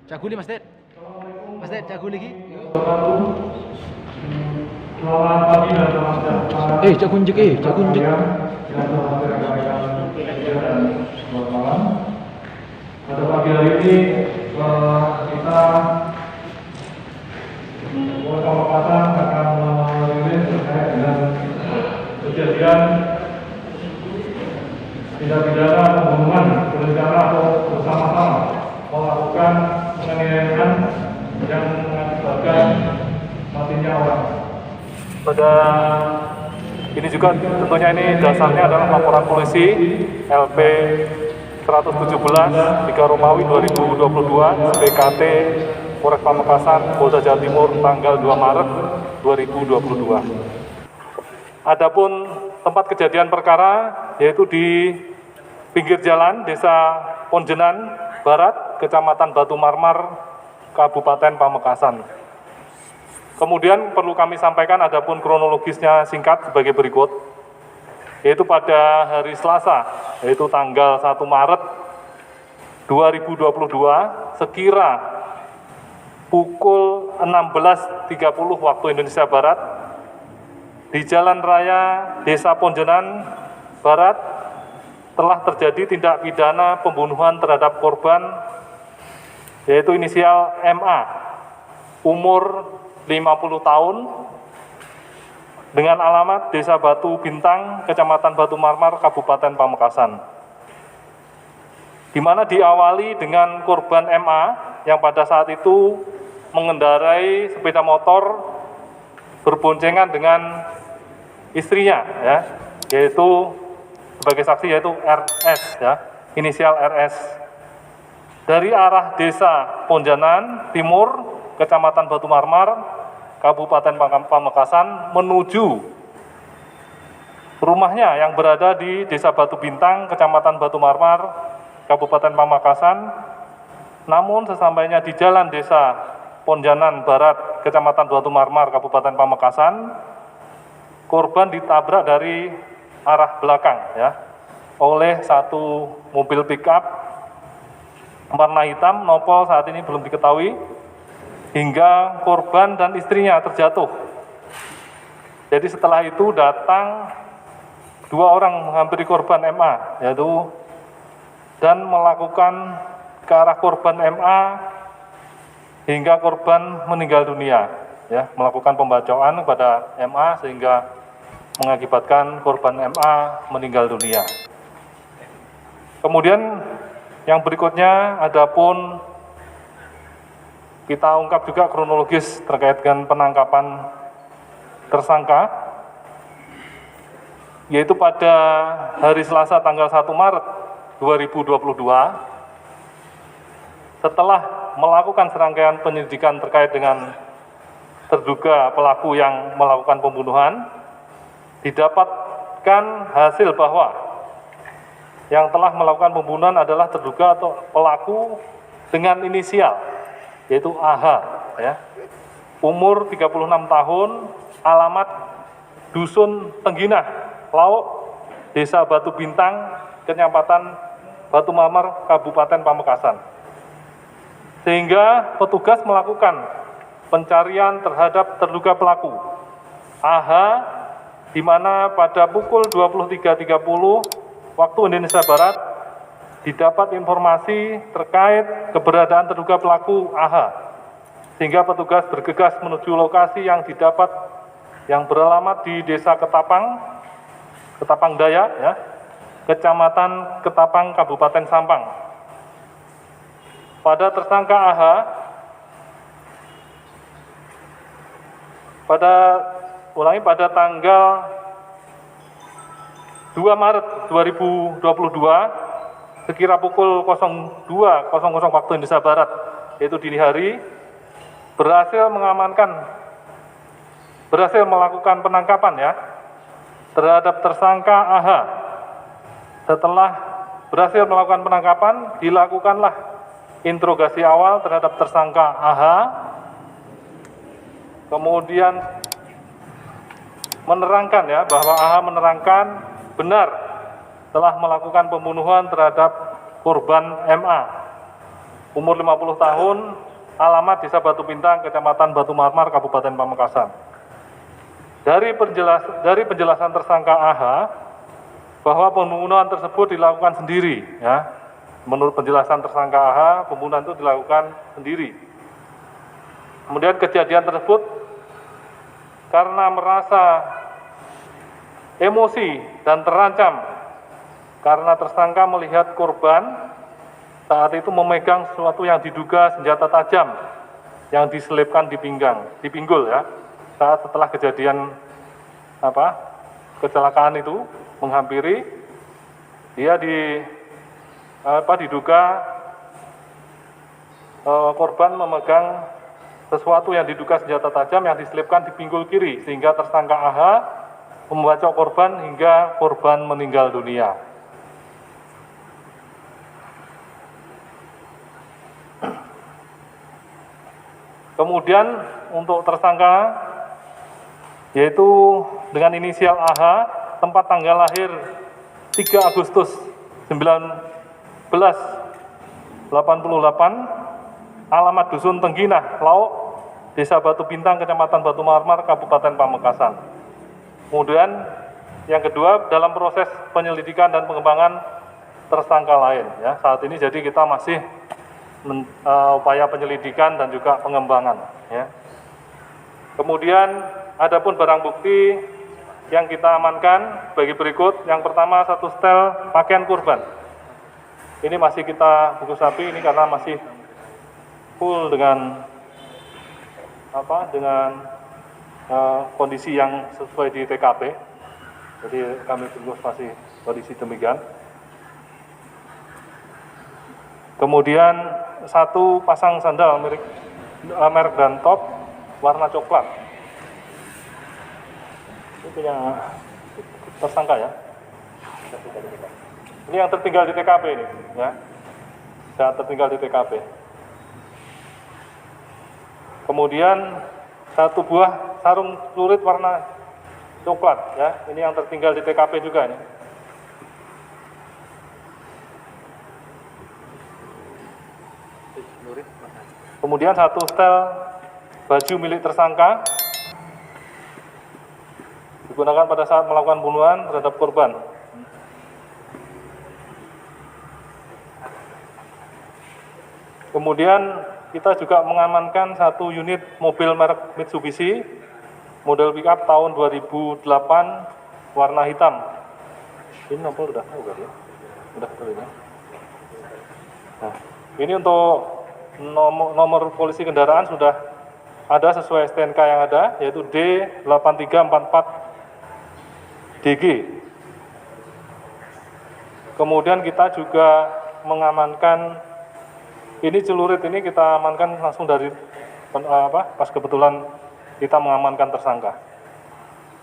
Cak Guli Mas Ded. Mas Ded, Cak Guli ki. Selamat pagi dan selamat siang. Cak Kunjek Cak Kunjek. Selamat malam. Pada pagi hari ini kita Pamekasan akan merilis terkait dengan kejadian tindak pidana pembunuhan berencana atau bersama-sama melakukan penganiayaan yang mengakibatkan matinya orang. Pada ini juga tentunya ini dasarnya adalah laporan polisi LP 117 3 Romawi 2022 BKT Polres Pamekasan Polda Jawa Timur tanggal 2 Maret 2022. Adapun tempat kejadian perkara yaitu di pinggir jalan Desa Ponjenan Barat, Kecamatan Batu Marmar, Kabupaten Pamekasan. Kemudian perlu kami sampaikan adapun kronologisnya singkat sebagai berikut, yaitu pada hari Selasa, yaitu tanggal 1 Maret 2022, sekira pukul 16.30 waktu Indonesia Barat, di Jalan Raya Desa Ponjenan Barat telah terjadi tindak pidana pembunuhan terhadap korban, yaitu inisial MA, umur 50 tahun, dengan alamat Desa Batu Bintang, Kecamatan Batu Marmar, Kabupaten Pamekasan. Di mana diawali dengan korban MA yang pada saat itu mengendarai sepeda motor berboncengan dengan istrinya, ya, yaitu sebagai saksi yaitu RS, ya, inisial RS, dari arah Desa Ponjenan Timur, Kecamatan Batu Marmar, Kabupaten Pamekasan menuju rumahnya yang berada di Desa Batu Bintang, Kecamatan Batu Marmar, Kabupaten Pamekasan. Namun sesampainya di jalan Desa Ponjenan Barat, Kecamatan Batu Marmar, Kabupaten Pamekasan, korban ditabrak dari arah belakang, ya, oleh satu mobil pickup warna hitam, nopol saat ini belum diketahui, hingga korban dan istrinya terjatuh. Jadi setelah itu datang dua orang menghampiri korban MA, yaitu dan melakukan ke arah korban MA hingga korban meninggal dunia, ya, melakukan pembacaan kepada MA sehingga mengakibatkan korban MA meninggal dunia. Kemudian yang berikutnya adapun kita ungkap juga kronologis terkait dengan penangkapan tersangka, yaitu pada hari Selasa tanggal 1 Maret 2022, setelah melakukan serangkaian penyelidikan terkait dengan terduga pelaku yang melakukan pembunuhan, didapatkan hasil bahwa yang telah melakukan pembunuhan adalah terduga atau pelaku dengan inisial, yaitu AH, ya, umur 36 tahun, alamat Dusun Tengginah, Lauk, Desa Batu Bintang, Kecamatan Batu Marmar, Kabupaten Pamekasan. Sehingga petugas melakukan pencarian terhadap terduga pelaku AH, di mana pada pukul 23.30 waktu Indonesia Barat didapat informasi terkait keberadaan terduga pelaku AH, sehingga petugas bergegas menuju lokasi yang didapat yang beralamat di Desa Ketapang Daya, ya, Kecamatan Ketapang, Kabupaten Sampang. Pada tersangka AH pada tanggal 2 Maret 2022 sekira pukul 02.00 waktu Indonesia Barat, yaitu dini hari, berhasil melakukan penangkapan, ya, terhadap tersangka AH. Setelah berhasil melakukan penangkapan, dilakukanlah interogasi awal terhadap tersangka AH, kemudian menerangkan, ya, bahwa AH menerangkan benar telah melakukan pembunuhan terhadap korban MA, umur 50 tahun, alamat Desa Batu Bintang, Kecamatan Batu Marmar, Kabupaten Pamekasan. Dari penjelasan tersangka AH, bahwa pembunuhan tersebut dilakukan sendiri, ya. Menurut penjelasan tersangka AH, pembunuhan itu dilakukan sendiri. Kemudian kejadian tersebut karena merasa emosi dan terancam karena tersangka melihat korban saat itu memegang sesuatu yang diduga senjata tajam yang diselipkan di pinggul, ya. Saat setelah kejadian kecelakaan itu menghampiri, dia diduga korban memegang sesuatu yang diduga senjata tajam yang diselipkan di pinggul kiri, sehingga tersangka AH membacok korban hingga korban meninggal dunia. Kemudian untuk tersangka, yaitu dengan inisial AH, tempat tanggal lahir 3 Agustus 1988, alamat Dusun Tengginah, Lauk, Desa Batu Bintang, Kecamatan Batu Marmar, Kabupaten Pamekasan. Kemudian yang kedua, dalam proses penyelidikan dan pengembangan tersangka lain, ya. Saat ini jadi kita masih upaya penyelidikan dan juga pengembangan, ya. Kemudian adapun barang bukti yang kita amankan bagi berikut. Yang pertama, 1 setel pakaian korban. Ini masih kita bungkus rapi ini karena masih full dengan kondisi yang sesuai di TKP. Jadi kami bungkus masih kondisi demikian. Kemudian 1 pasang sandal merek dan top warna coklat. Ini punya tersangka, ya. Ini yang tertinggal di TKP ini, ya. Saat tertinggal di TKP. Kemudian 1 buah sarung celurit warna coklat, ya. Ini yang tertinggal di TKP juga ini. Kemudian 1 setel baju milik tersangka digunakan pada saat melakukan pembunuhan terhadap korban. Kemudian kita juga mengamankan 1 unit mobil merek Mitsubishi model pickup tahun 2008 warna hitam. Ini nomor udah tahu kan, ya? Udah tahu ya. Nah, ini untuk nomor polisi kendaraan sudah ada sesuai STNK yang ada, yaitu D8344DG. Kemudian kita juga mengamankan ini celurit, ini kita amankan langsung dari pas kebetulan kita mengamankan tersangka.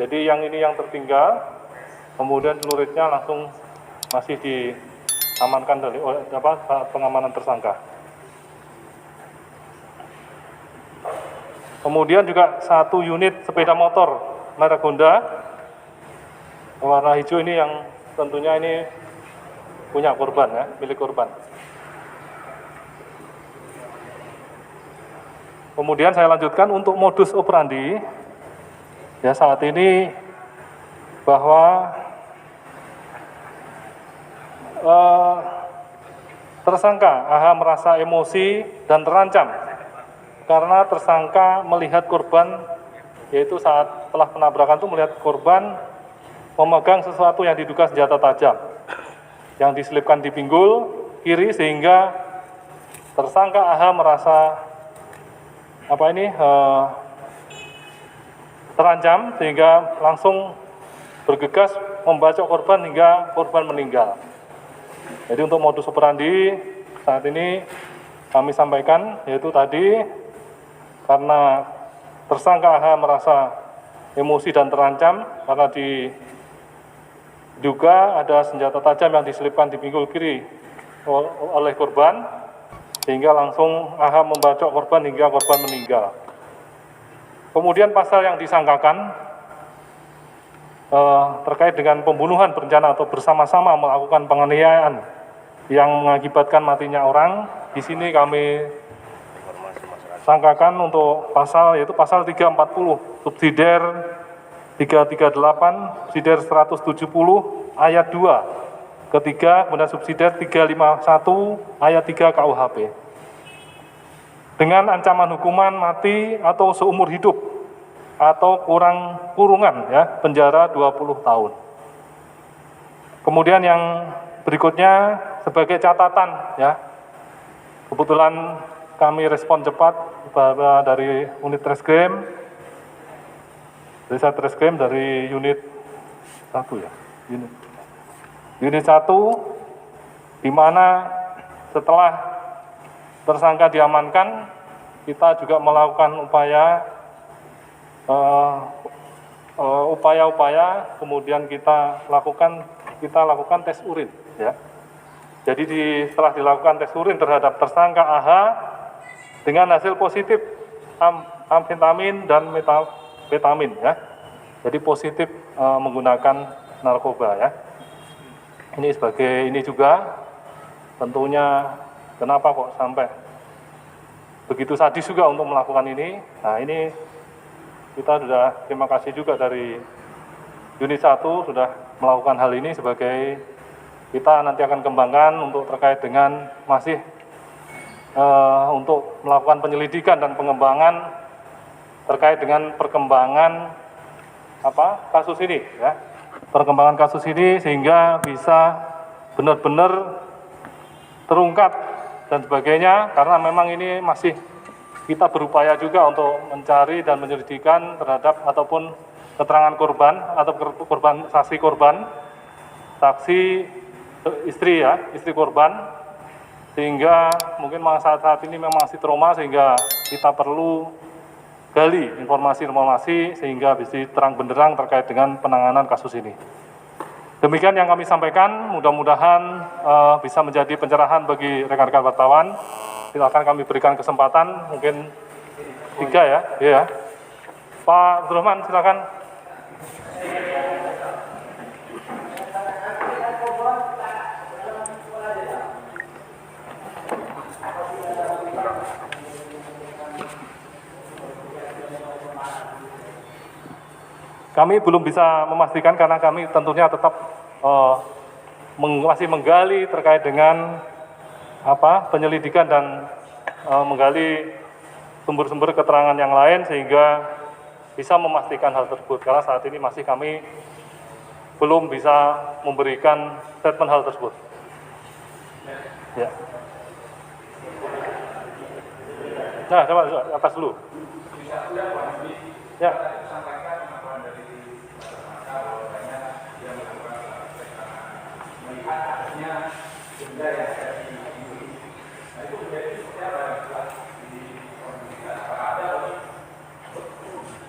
Jadi yang ini yang tertinggal, kemudian celuritnya langsung masih diamankan dari saat pengamanan tersangka. Kemudian juga 1 unit sepeda motor merek Honda warna hijau, ini yang tentunya ini punya korban, ya, milik korban. Kemudian saya lanjutkan untuk modus operandi, ya, saat ini bahwa tersangka AH merasa emosi dan terancam karena tersangka melihat korban, yaitu saat telah penabrakan itu melihat korban memegang sesuatu yang diduga senjata tajam yang diselipkan di pinggul kiri, sehingga tersangka AH merasa terancam sehingga langsung bergegas membacok korban hingga korban meninggal. Jadi untuk modus operandi saat ini kami sampaikan, yaitu tadi karena tersangka AH merasa emosi dan terancam karena diduga ada senjata tajam yang diselipkan di pinggul kiri oleh korban, sehingga langsung AH membacok korban hingga korban meninggal. Kemudian pasal yang disangkakan terkait dengan pembunuhan berencana atau bersama-sama melakukan penganiayaan yang mengakibatkan matinya orang. Di sini kami sangkakan untuk pasal, yaitu pasal 340 subsidiar 338, subsidiar 170 ayat 2 ketiga, kemudian subsidiar 351 ayat 3 KUHP dengan ancaman hukuman mati atau seumur hidup atau kurungan ya, penjara 20 tahun. Kemudian yang berikutnya sebagai catatan ya, kebetulan kami respon cepat dari unit Reskrim, dari Satreskrim, dari unit 1 ya, unit 1, di mana setelah tersangka diamankan, kita juga melakukan upaya-upaya, kemudian kita lakukan tes urin ya. Jadi setelah dilakukan tes urin terhadap tersangka AH dengan hasil positif amfetamin dan metafetamin ya. Jadi positif menggunakan narkoba ya. Ini juga tentunya kenapa kok sampai begitu sadis juga untuk melakukan ini. Nah, ini kita sudah terima kasih juga dari unit 1 sudah melakukan hal ini, sebagai kita nanti akan kembangkan untuk terkait dengan masih untuk melakukan penyelidikan dan pengembangan terkait dengan perkembangan kasus ini ya. Perkembangan kasus ini sehingga bisa benar-benar terungkap dan sebagainya, karena memang ini masih kita berupaya juga untuk mencari dan menyelidikan terhadap ataupun keterangan korban atau saksi korban, saksi istri ya, istri korban, sehingga mungkin saat ini memang masih trauma, sehingga kita perlu gali informasi-informasi sehingga bisa terang benderang terkait dengan penanganan kasus ini. Demikian yang kami sampaikan, mudah-mudahan bisa menjadi pencerahan bagi rekan-rekan wartawan. Silakan kami berikan kesempatan, mungkin 3 ya, ya. Pak Abdurrahman, silakan. Kami belum bisa memastikan karena kami tentunya tetap masih menggali terkait dengan penyelidikan dan menggali sumber-sumber keterangan yang lain sehingga bisa memastikan hal tersebut. Karena saat ini masih kami belum bisa memberikan statement hal tersebut. Ya. Nah, coba atas dulu. Ya.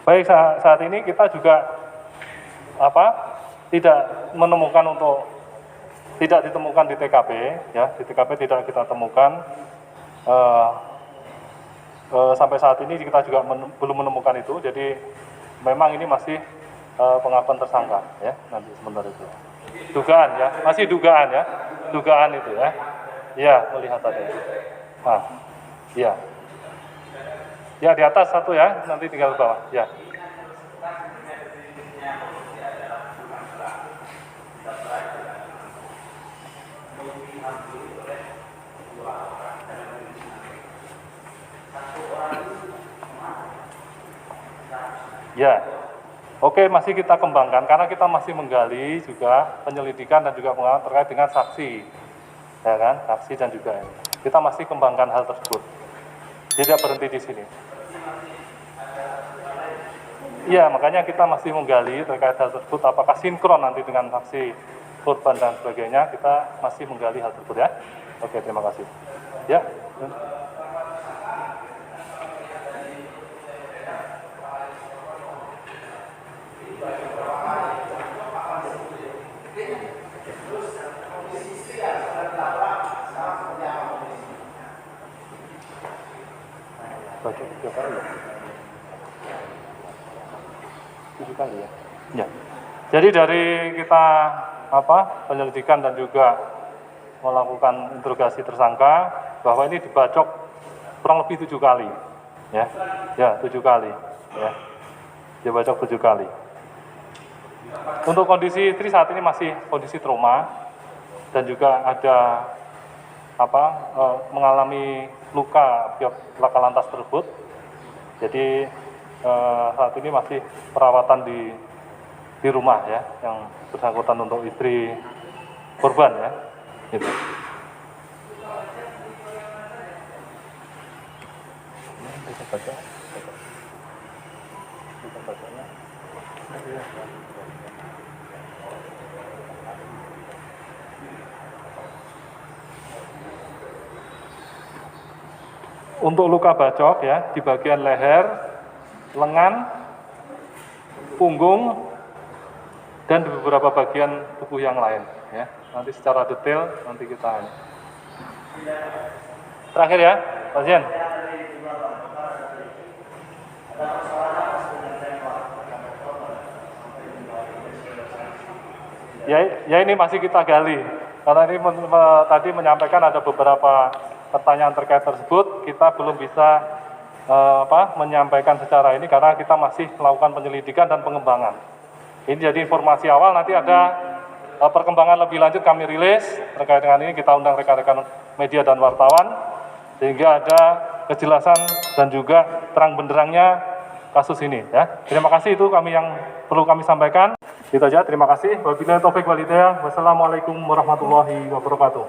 Baik, saat ini kita juga tidak menemukan tidak ditemukan di TKP ya, di TKP tidak kita temukan sampai saat ini kita juga belum menemukan itu, jadi memang ini masih pengakuan tersangka ya, nanti sebentar itu dugaan ya, masih dugaan ya, dugaan itu ya, ya melihat tadi, ya. Ya, di atas 1 ya, nanti tinggal bawah. Ya. Ya. Oke, masih kita kembangkan karena kita masih menggali juga penyelidikan dan juga pengembangan terkait dengan saksi. Ya kan? Saksi dan juga ini. Kita masih kembangkan hal tersebut. Tidak berhenti di sini. Iya, makanya kita masih menggali terkait hal tersebut, apakah sinkron nanti dengan saksi korban dan sebagainya, kita masih menggali hal tersebut ya. Oke, terima kasih. Ya. Baca 3 kali ya? 7 kali ya? Ya. Jadi dari kita penyelidikan dan juga melakukan interogasi tersangka bahwa ini dibacok kurang lebih 7 kali, ya, 7 kali, ya, dia bacok 7 kali. Untuk kondisi istri saat ini masih kondisi trauma dan juga ada mengalami luka akibat laka lantas tersebut. Jadi saat ini masih perawatan di rumah, ya, yang bersangkutan untuk istri korban, ya. Gitu. Untuk luka bacok, ya, di bagian leher, lengan, punggung, dan di beberapa bagian tubuh yang lain, ya. Nanti secara detail nanti kita. Terakhir, ya, pasien. Ya ini masih kita gali, karena ini tadi menyampaikan ada beberapa pertanyaan terkait tersebut, kita belum bisa menyampaikan secara ini karena kita masih melakukan penyelidikan dan pengembangan. Ini jadi informasi awal, nanti ada perkembangan lebih lanjut kami rilis terkait dengan ini, kita undang rekan-rekan media dan wartawan sehingga ada kejelasan dan juga terang benderangnya kasus ini, ya. Terima kasih, itu yang perlu kami sampaikan. Itu aja, terima kasih. Wabillahi taufik wal hidayah. Wassalamualaikum warahmatullahi wabarakatuh.